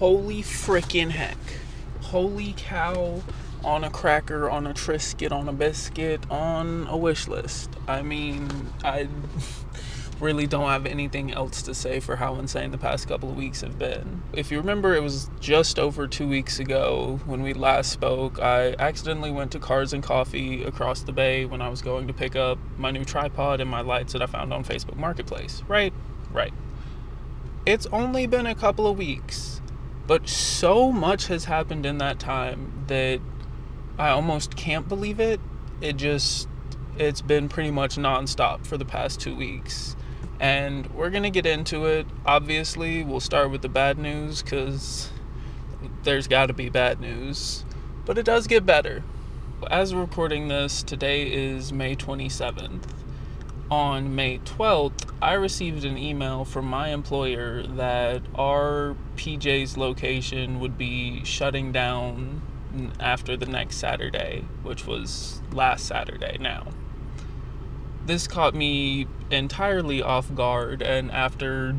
Holy freaking heck. Holy cow, on a cracker, on a Triscuit, on a biscuit, on a wish list. I mean, I really don't have anything else to say for how insane the past couple of weeks have been. If you remember, it was just over 2 weeks ago when we last spoke. I accidentally went to Cars and Coffee across the bay when I was going to pick up my new tripod and my lights that I found on Facebook Marketplace. Right? Right. It's only been a couple of weeks, but so much has happened in that time that I almost can't believe it. It's been pretty much nonstop for the past 2 weeks. And we're going to get into it. Obviously, we'll start with the bad news because there's got to be bad news. But it does get better. As we're recording this, today is May 27th. On May 12th, I received an email from my employer that our PJ's location would be shutting down after the next Saturday, which was last Saturday now. This caught me entirely off guard, and after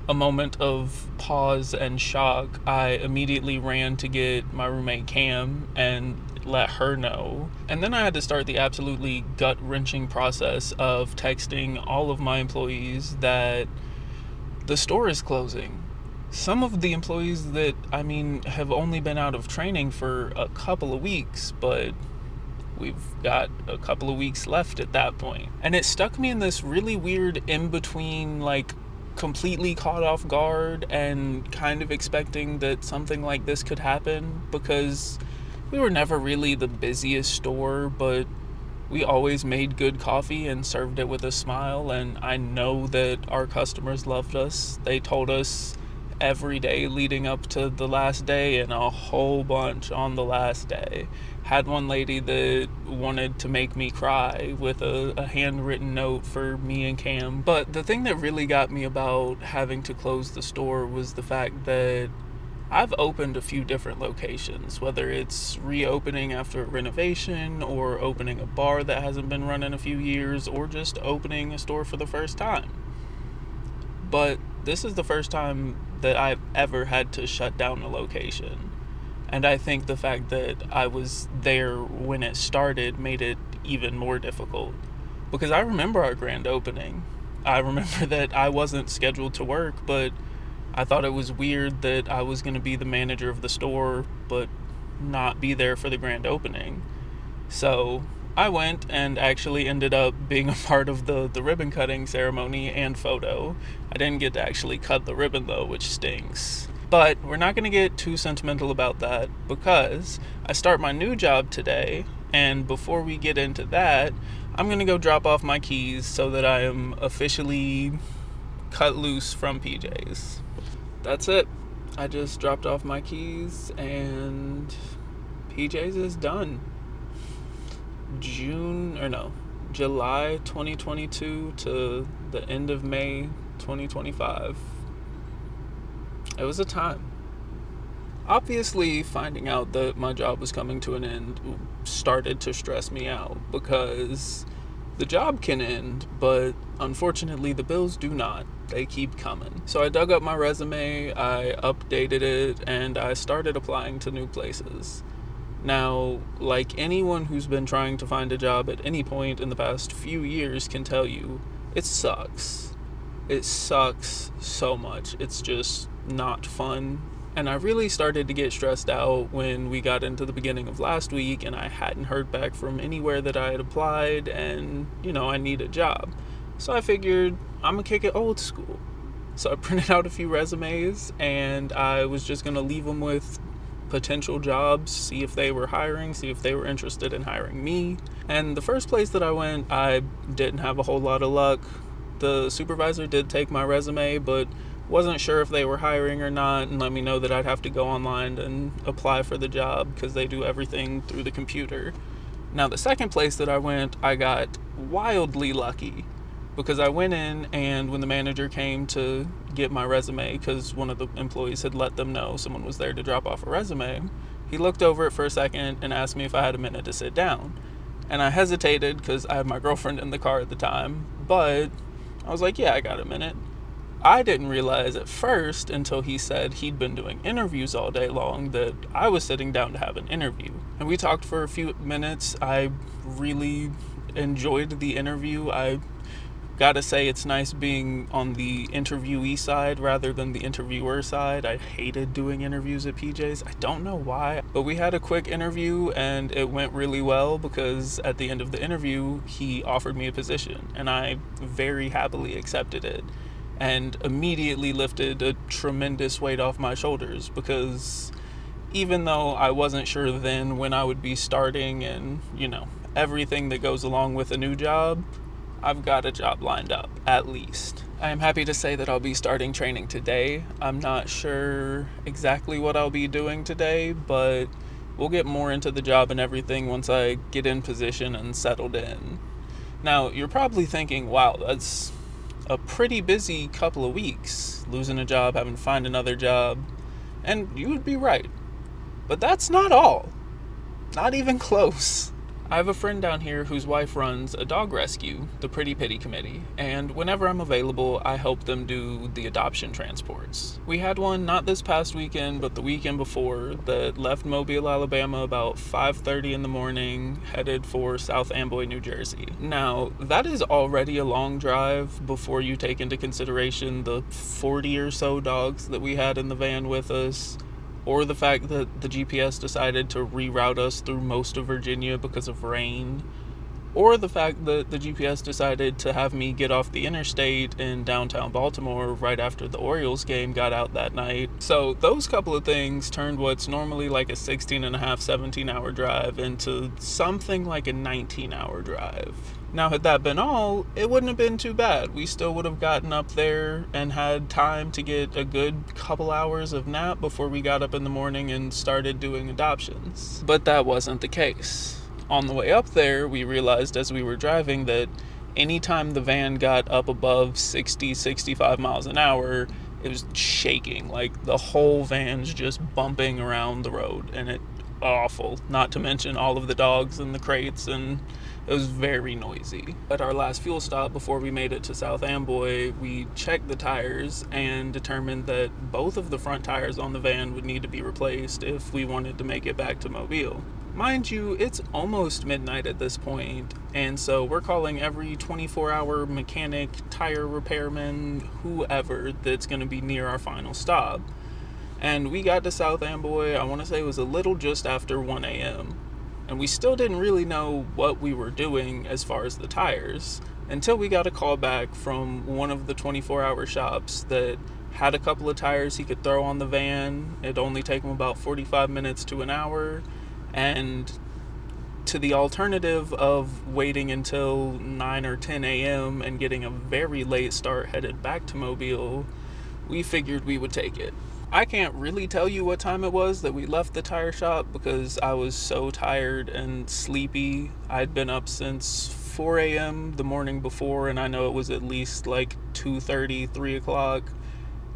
a moment of pause and shock, I immediately ran to get my roommate Cam and let her know. And then I had to start the absolutely gut-wrenching process of texting all of my employees that the store is closing. Some of the employees that, have only been out of training for a couple of weeks, but we've got a couple of weeks left at that point. And it stuck me in this really weird in-between, completely caught off guard and kind of expecting that something like this could happen, because we were never really the busiest store, but we always made good coffee and served it with a smile, and I know that our customers loved us. They told us every day leading up to the last day and a whole bunch on the last day. Had one lady that wanted to make me cry with a handwritten note for me and Cam. But the thing that really got me about having to close the store was the fact that I've opened a few different locations, whether it's reopening after a renovation or opening a bar that hasn't been run in a few years or just opening a store for the first time. But this is the first time that I've ever had to shut down a location. And I think the fact that I was there when it started made it even more difficult. Because I remember our grand opening. I remember that I wasn't scheduled to work, but I thought it was weird that I was going to be the manager of the store, but not be there for the grand opening. So I went and actually ended up being a part of the ribbon cutting ceremony and photo. I didn't get to actually cut the ribbon though, which stinks. But we're not going to get too sentimental about that because I start my new job today, and before we get into that, I'm going to go drop off my keys so that I am officially cut loose from PJ's. That's it. I just dropped off my keys and PJ's is done. July 2022 to the end of May 2025. It was a time. Obviously, finding out that my job was coming to an end started to stress me out because the job can end, but unfortunately the bills do not. They keep coming. So I dug up my resume, I updated it, and I started applying to new places. Now, like anyone who's been trying to find a job at any point in the past few years can tell you, it sucks. It sucks so much. It's just not fun. And I really started to get stressed out when we got into the beginning of last week and I hadn't heard back from anywhere that I had applied, and, I need a job. So I figured I'm gonna kick it old school. So I printed out a few resumes and I was just gonna leave them with potential jobs, see if they were hiring, see if they were interested in hiring me. And the first place that I went, I didn't have a whole lot of luck. The supervisor did take my resume, but wasn't sure if they were hiring or not, and let me know that I'd have to go online and apply for the job because they do everything through the computer. Now, the second place that I went, I got wildly lucky because I went in, and when the manager came to get my resume, because one of the employees had let them know someone was there to drop off a resume, he looked over it for a second and asked me if I had a minute to sit down. And I hesitated because I had my girlfriend in the car at the time, but I was like, yeah, I got a minute. I didn't realize at first until he said he'd been doing interviews all day long that I was sitting down to have an interview. And we talked for a few minutes. I really enjoyed the interview. I gotta say, it's nice being on the interviewee side rather than the interviewer side. I hated doing interviews at PJ's. I don't know why, but we had a quick interview and it went really well because at the end of the interview, he offered me a position and I very happily accepted it and immediately lifted a tremendous weight off my shoulders because even though I wasn't sure then when I would be starting and, everything that goes along with a new job, I've got a job lined up, at least. I am happy to say that I'll be starting training today. I'm not sure exactly what I'll be doing today, but we'll get more into the job and everything once I get in position and settled in. Now, you're probably thinking, wow, that's a pretty busy couple of weeks, losing a job, having to find another job, and you would be right. But that's not all. Not even close. I have a friend down here whose wife runs a dog rescue, the Pretty Pity Committee, and whenever I'm available, I help them do the adoption transports. We had one not this past weekend, but the weekend before, that left Mobile, Alabama about 5:30 in the morning, headed for South Amboy, New Jersey. Now, that is already a long drive before you take into consideration the 40 or so dogs that we had in the van with us, or the fact that the GPS decided to reroute us through most of Virginia because of rain, or the fact that the GPS decided to have me get off the interstate in downtown Baltimore right after the Orioles game got out that night. So those couple of things turned what's normally like a 16 and a half, 17-hour drive into something like a 19-hour drive. Now, had that been all, it wouldn't have been too bad. We still would have gotten up there and had time to get a good couple hours of nap before we got up in the morning and started doing adoptions. But that wasn't the case. On the way up there, we realized as we were driving that anytime the van got up above 60, 65 miles an hour, it was shaking. Like the whole van's just bumping around the road, and it awful. Not to mention all of the dogs and the crates, and it was very noisy. At our last fuel stop before we made it to South Amboy, we checked the tires and determined that both of the front tires on the van would need to be replaced if we wanted to make it back to Mobile. Mind you, it's almost midnight at this point, and so we're calling every 24-hour mechanic, tire repairman, whoever that's going to be near our final stop. And we got to South Amboy, I want to say it was a little just after 1 a.m. And we still didn't really know what we were doing as far as the tires until we got a call back from one of the 24-hour shops that had a couple of tires he could throw on the van. It'd only take him about 45 minutes to an hour. And to the alternative of waiting until 9 or 10 a.m. and getting a very late start headed back to Mobile, we figured we would take it. I can't really tell you what time it was that we left the tire shop because I was so tired and sleepy. I'd been up since 4 a.m. the morning before, and I know it was at least like 2:30, 3 o'clock.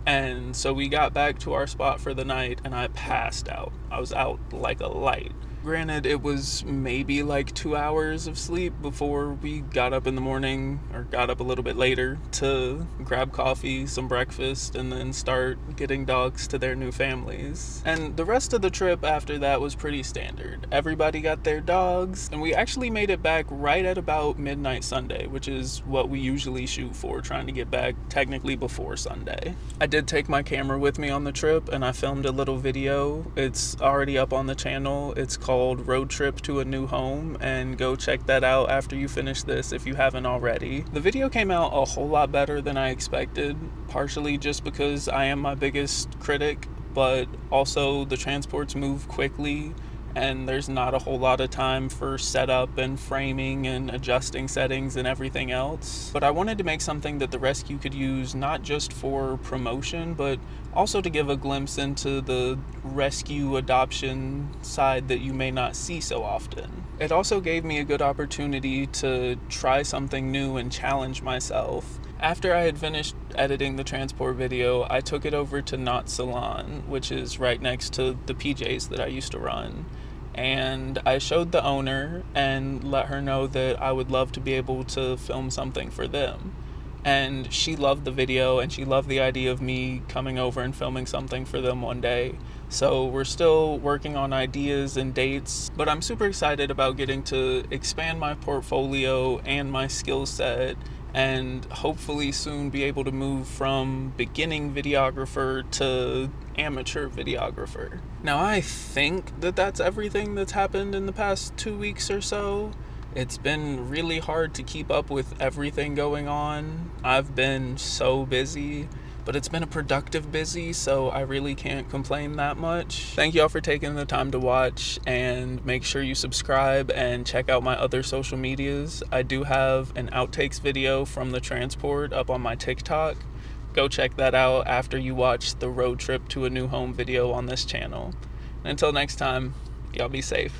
And so we got back to our spot for the night, and I passed out. I was out like a light. Granted, it was maybe like 2 hours of sleep before we got up in the morning, or got up a little bit later to grab coffee, some breakfast, and then start getting dogs to their new families. And the rest of the trip after that was pretty standard. Everybody got their dogs, and we actually made it back right at about midnight Sunday, which is what we usually shoot for, trying to get back technically before Sunday. I did take my camera with me on the trip, and I filmed a little video. It's already up on the channel. It's called Road Trip to a New Home, and go check that out after you finish this if you haven't already. The video came out a whole lot better than I expected, partially just because I am my biggest critic, but also the transports move quickly and there's not a whole lot of time for setup and framing and adjusting settings and everything else. But I wanted to make something that the rescue could use not just for promotion, but also to give a glimpse into the rescue adoption side that you may not see so often. It also gave me a good opportunity to try something new and challenge myself. After I had finished editing the transport video, I took it over to Knot Salon, which is right next to the PJs that I used to run. And I showed the owner and let her know that I would love to be able to film something for them. and she loved the video and she loved the idea of me coming over and filming something for them one day. So we're still working on ideas and dates, but I'm super excited about getting to expand my portfolio and my skill set, and hopefully soon be able to move from beginning videographer to amateur videographer. Now, I think that that's everything that's happened in the past 2 weeks or so. It's been really hard to keep up with everything going on. I've been so busy, but it's been a productive busy, so I really can't complain that much. Thank y'all for taking the time to watch, and make sure you subscribe and check out my other social medias. I do have an outtakes video from the transport up on my TikTok. Go check that out after you watch the road trip to a new home video on this channel. And until next time, y'all be safe.